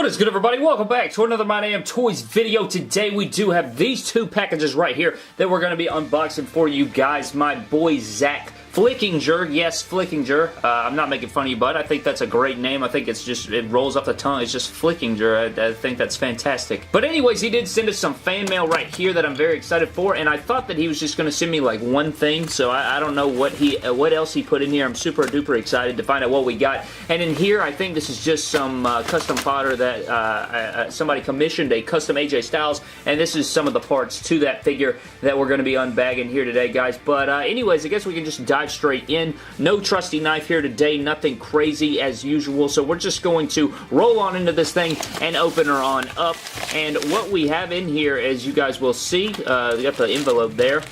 What is good, everybody? Welcome back to another My Damn Toys video. Today we do have these two packages right here that we're going to be unboxing for you guys. My boy Zach Flickinger, yes, Flickinger. I'm not making fun of you, bud. I think that's a great name. I think it's just, it rolls off the tongue. It's just Flickinger. I think that's fantastic. But anyways, he did send us some fan mail right here that I'm very excited for, and I thought that he was just going to send me like one thing, so I don't know what else he put in here. I'm super duper excited to find out what we got. And in here, I think this is just some custom fodder that somebody commissioned, a custom AJ Styles, and this is some of the parts to that figure that we're going to be unbagging here today, guys. But anyways, I guess we can just dive straight in. No trusty knife here today, nothing crazy as usual, so we're just going to roll on into this thing and open her on up. And what we have in here, as you guys will see, we got the envelope there.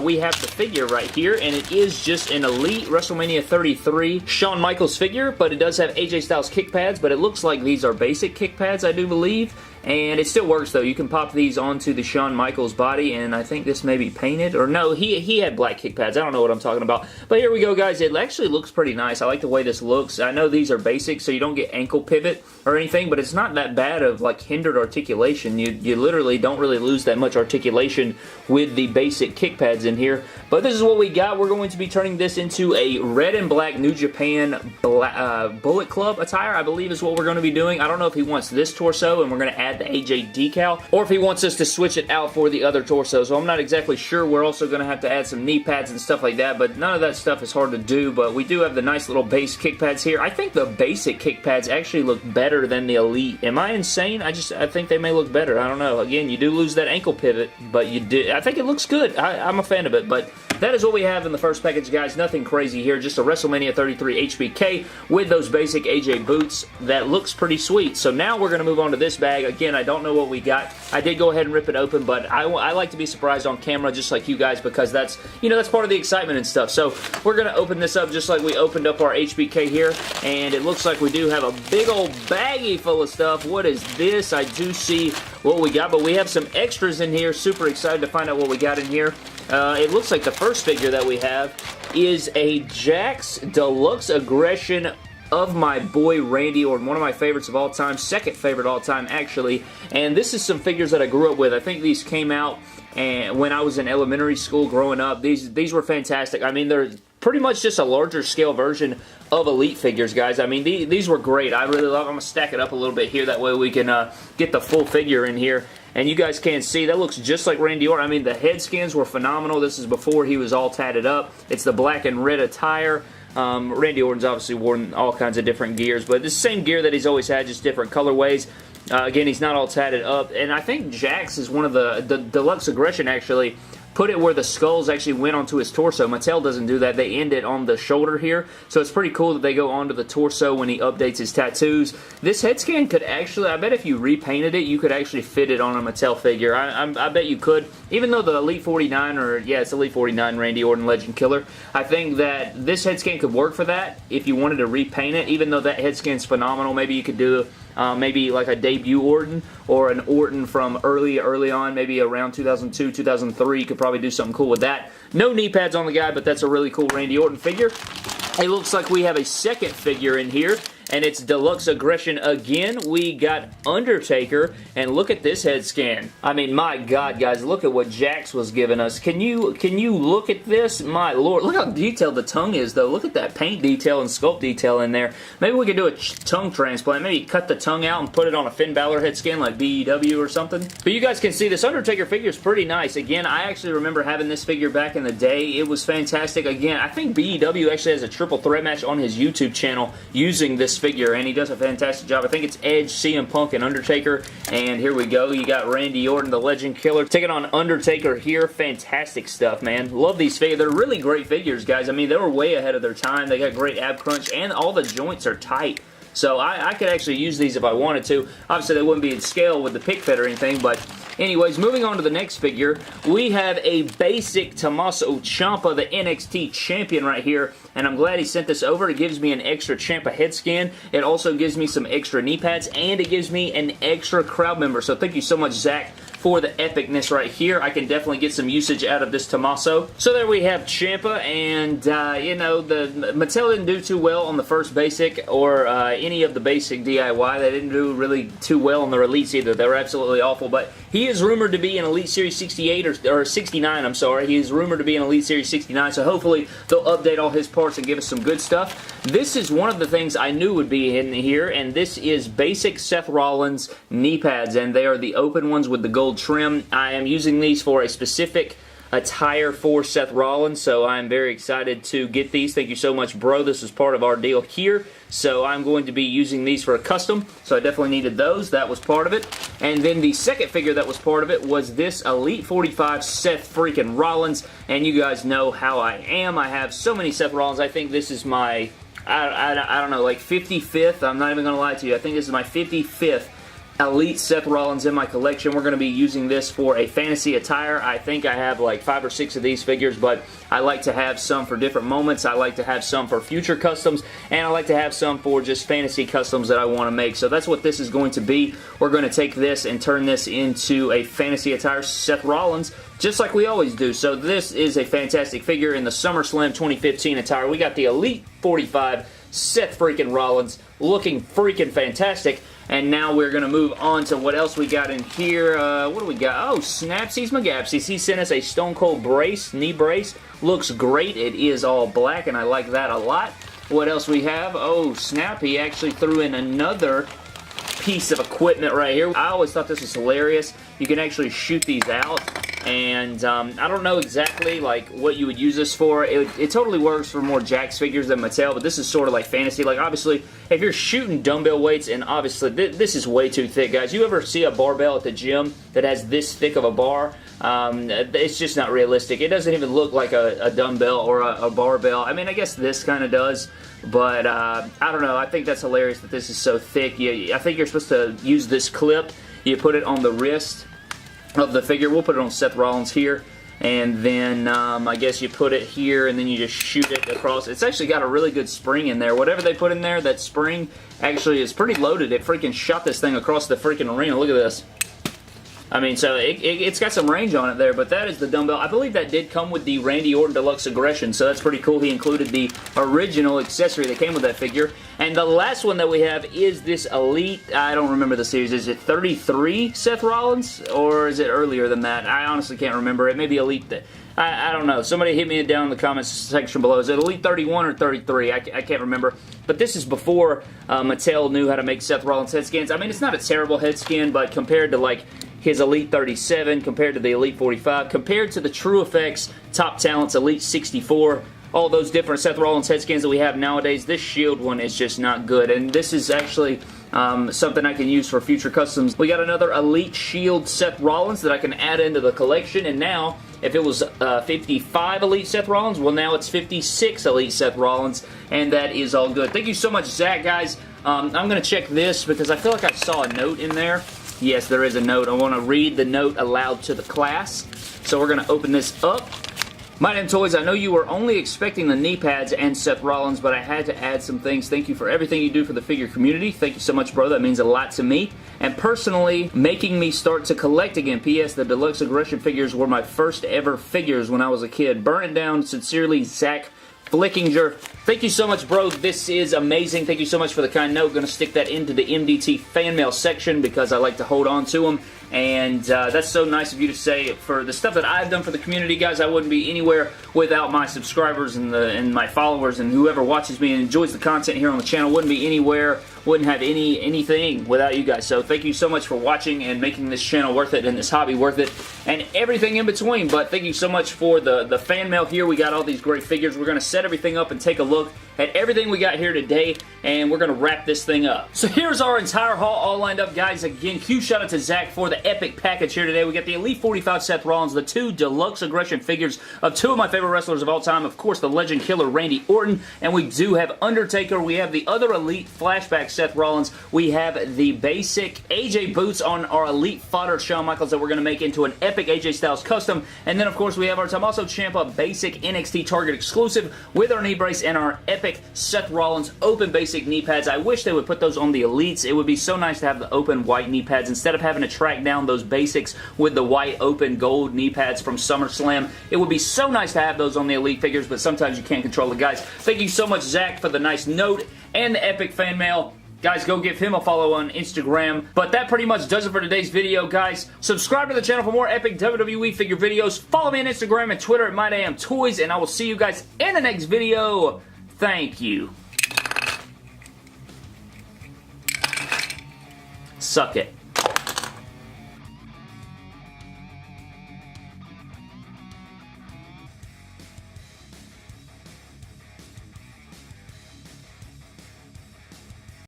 We have the figure right here, and it is just an Elite WrestleMania 33 Shawn Michaels figure, but it does have AJ Styles kick pads, but it looks like these are basic kick pads, I do believe. And it still works, though. You can pop these onto the Shawn Michaels body, and I think this may be painted. Or no, he had black kick pads. I don't know what I'm talking about. But here we go, guys. It actually looks pretty nice. I like the way this looks. I know these are basic, so you don't get ankle pivot or anything, but it's not that bad of, like, hindered articulation. You literally don't really lose that much articulation with the basic kick pads in here. But this is what we got. We're going to be turning this into a red and black New Japan Bullet Club attire, I believe is what we're going to be doing. I don't know if he wants this torso, and we're going to add the AJ decal, or if he wants us to switch it out for the other torso, so I'm not exactly sure. We're also going to have to add some knee pads and stuff like that, but none of that stuff is hard to do. But we do have the nice little base kick pads here. I think the basic kick pads actually look better than the Elite. Am I insane? I think they may look better. I don't know. Again, you do lose that ankle pivot, but you do. I think it looks good. I'm a fan of it, but that is what we have in the first package, guys. Nothing crazy here. Just a WrestleMania 33 HBK with those basic AJ boots. That looks pretty sweet. So now we're going to move on to this bag. Again, I don't know what we got. I did go ahead and rip it open, but I like to be surprised on camera just like you guys, because that's, you know, that's part of the excitement and stuff. So we're going to open this up just like we opened up our HBK here, and it looks like we do have a big old baggie full of stuff. What is this? I do see what we got, but we have some extras in here. Super excited to find out what we got in here. It looks like the first figure that we have is a Jax Deluxe Aggression of my boy Randy Orton, one of my favorites of all time, second favorite all time actually, and this is some figures that I grew up with. I think these came out when I was in elementary school growing up. These were fantastic. I mean, they're pretty much just a larger scale version of Elite figures, guys. I mean, these were great. I really love them. I'm going to stack it up a little bit here, that way we can get the full figure in here. And you guys can see, that looks just like Randy Orton. I mean, the head skins were phenomenal. This is before he was all tatted up. It's the black and red attire. Randy Orton's obviously worn all kinds of different gears, but it's the same gear that he's always had, just different colorways. Again, he's not all tatted up. And I think Jax is one of the Deluxe Aggression actually put it where the skulls actually went onto his torso. Mattel doesn't do that. They end it on the shoulder here. So it's pretty cool that they go onto the torso when he updates his tattoos. This head scan could actually, I bet if you repainted it, you could actually fit it on a Mattel figure. I bet you could. Even though the Elite 49, or yeah, it's Elite 49 Randy Orton Legend Killer, I think that this head scan could work for that if you wanted to repaint it. Even though that head scan's phenomenal, maybe you could do maybe like a debut Orton, or an Orton from early on, maybe around 2002, 2003. You could probably do something cool with that. No knee pads on the guy, but that's a really cool Randy Orton figure. It looks like we have a second figure in here, and it's Deluxe Aggression again. We got Undertaker, and look at this head scan. I mean, my God, guys, look at what Jax was giving us. Can you look at this? My Lord, look how detailed the tongue is, though. Look at that paint detail and sculpt detail in there. Maybe we could do a tongue transplant. Maybe cut the tongue out and put it on a Finn Balor head scan like BEW or something. But you guys can see this Undertaker figure is pretty nice. Again, I actually remember having this figure back in the day. It was fantastic. Again, I think BEW actually has a triple threat match on his YouTube channel using this figure, and he does a fantastic job. I think it's Edge, CM Punk, and Undertaker. And here we go. You got Randy Orton, the Legend Killer, taking on Undertaker here. Fantastic stuff, man. Love these figures. They're really great figures, guys. I mean, they were way ahead of their time. They got great ab crunch, and all the joints are tight. So I could actually use these if I wanted to. Obviously, they wouldn't be in scale with the pick fit or anything, but anyways, moving on to the next figure, we have a basic Tommaso Ciampa, the NXT champion right here, and I'm glad he sent this over. It gives me an extra Ciampa head scan. It also gives me some extra knee pads, and it gives me an extra crowd member. So thank you so much, Zach, for the epicness right here. I can definitely get some usage out of this Tommaso. So there we have Ciampa, and you know, the Mattel didn't do too well on the first basic or any of the basic DIY. They didn't do really too well on the Elites either. They were absolutely awful, but he is rumored to be an Elite Series 68 or 69, I'm sorry. He is rumored to be an Elite Series 69, so hopefully they'll update all his parts and give us some good stuff. This is one of the things I knew would be in here, and this is basic Seth Rollins knee pads, and they are the open ones with the gold trim. I am using these for a specific attire for Seth Rollins, so I'm very excited to get these. Thank you so much, bro. This is part of our deal here, so I'm going to be using these for a custom, so I definitely needed those. That was part of it. And then the second figure that was part of it was this Elite 45 Seth freaking Rollins, and you guys know how I am. I have so many Seth Rollins. I think this is my, I don't know, like 55th. I'm not even going to lie to you. I think this is my 55th Elite Seth Rollins in my collection. We're going to be using this for a fantasy attire. I think I have like 5 or 6 of these figures, but I like to have some for different moments. I like to have some for future customs, and I like to have some for just fantasy customs that I want to make. So that's what this is going to be. We're going to take this and turn this into a fantasy attire Seth Rollins, just like we always do. So this is a fantastic figure in the SummerSlam 2015 attire. We got the Elite 45 Seth freaking Rollins, looking freaking fantastic. And now we're going to move on to what else we got in here. What do we got? Oh, Snapsies McGapsies. He sent us a Stone Cold brace, knee brace. Looks great. It is all black, and I like that a lot. What else we have? Oh, snap. He actually threw in another piece of equipment right here. I always thought this was hilarious. You can actually shoot these out. And I don't know exactly like what you would use this for. It totally works for more Jakks figures than Mattel, but this is sort of like fantasy. Like obviously, if you're shooting dumbbell weights, and obviously this is way too thick, guys. You ever see a barbell at the gym that has this thick of a bar? It's just not realistic. It doesn't even look like a dumbbell or a barbell. I mean, I guess this kind of does, but I don't know. I think that's hilarious that this is so thick. I think you're supposed to use this clip. You put it on the wrist of the figure. We'll put it on Seth Rollins here, and then I guess you put it here, and then you just shoot it across. It's actually got a really good spring in there. Whatever they put in there, that spring actually is pretty loaded. It freaking shot this thing across the freaking arena. Look at this. I mean, so it's got some range on it there, but that is the dumbbell. I believe that did come with the Randy Orton Deluxe Aggression, so that's pretty cool. He included the original accessory that came with that figure. And the last one that we have is this Elite, I don't remember the series. Is it 33 Seth Rollins, or is it earlier than that? I honestly can't remember. It may be Elite. I don't know. Somebody hit me down in the comments section below. Is it Elite 31 or 33? I can't remember. But this is before Mattel knew how to make Seth Rollins head skins. I mean, it's not a terrible head skin, but compared to like his Elite 37, compared to the Elite 45, compared to the True Effects Top Talents Elite 64, all those different Seth Rollins head skins that we have nowadays, this Shield one is just not good. And this is actually something I can use for future customs. We got another Elite Shield Seth Rollins that I can add into the collection, and now if it was 55 Elite Seth Rollins, well now it's 56 Elite Seth Rollins, and that is all good. Thank you so much, Zach, guys. I'm going to check this because I feel like I saw a note in there. Yes, there is a note. I want to read the note aloud to the class. So we're going to open this up. My name Toys, I know you were only expecting the knee pads and Seth Rollins, but I had to add some things. Thank you for everything you do for the figure community. Thank you so much, bro. That means a lot to me. And personally, making me start to collect again. P.S. The Deluxe Aggression figures were my first ever figures when I was a kid. Burn it down. Sincerely, Zach Flickinger. Thank you so much, bro. This is amazing. Thank you so much for the kind note. Going to stick that into the MDT fan mail section because I like to hold on to them. And that's so nice of you to say. For the stuff that I've done for the community, guys, I wouldn't be anywhere without my subscribers and my followers and whoever watches me and enjoys the content here on the channel. Wouldn't be anywhere, wouldn't have anything without you guys. So thank you so much for watching and making this channel worth it and this hobby worth it and everything in between. But thank you so much for the fan mail here. We got all these great figures. We're going to set everything up and take a look at everything we got here today, and we're going to wrap this thing up. So here's our entire haul all lined up, guys. Again, huge shout out to Zach for the epic package here today. We got the Elite 45 Seth Rollins, the 2 Deluxe Aggression figures of 2 of my favorite wrestlers of all time. Of course, the Legend Killer Randy Orton, and we do have Undertaker. We have the other Elite Flashback Seth Rollins. We have the basic AJ boots on our Elite Fodder Shawn Michaels that we're going to make into an epic AJ Styles custom. And then, of course, we have our Tommaso Ciampa basic NXT Target exclusive with our knee brace and our epic Seth Rollins open basic knee pads. I wish they would put those on the Elites. It would be so nice to have the open white knee pads instead of having to track down those basics with the white open gold knee pads from SummerSlam. It would be so nice to have those on the Elite figures, but sometimes you can't control it, guys. Thank you so much, Zach, for the nice note and the epic fan mail. Guys, go give him a follow on Instagram. But that pretty much does it for today's video, guys. Subscribe to the channel for more epic WWE figure videos. Follow me on Instagram and Twitter at MyDamnToys, and I will see you guys in the next video. Thank you. Suck it.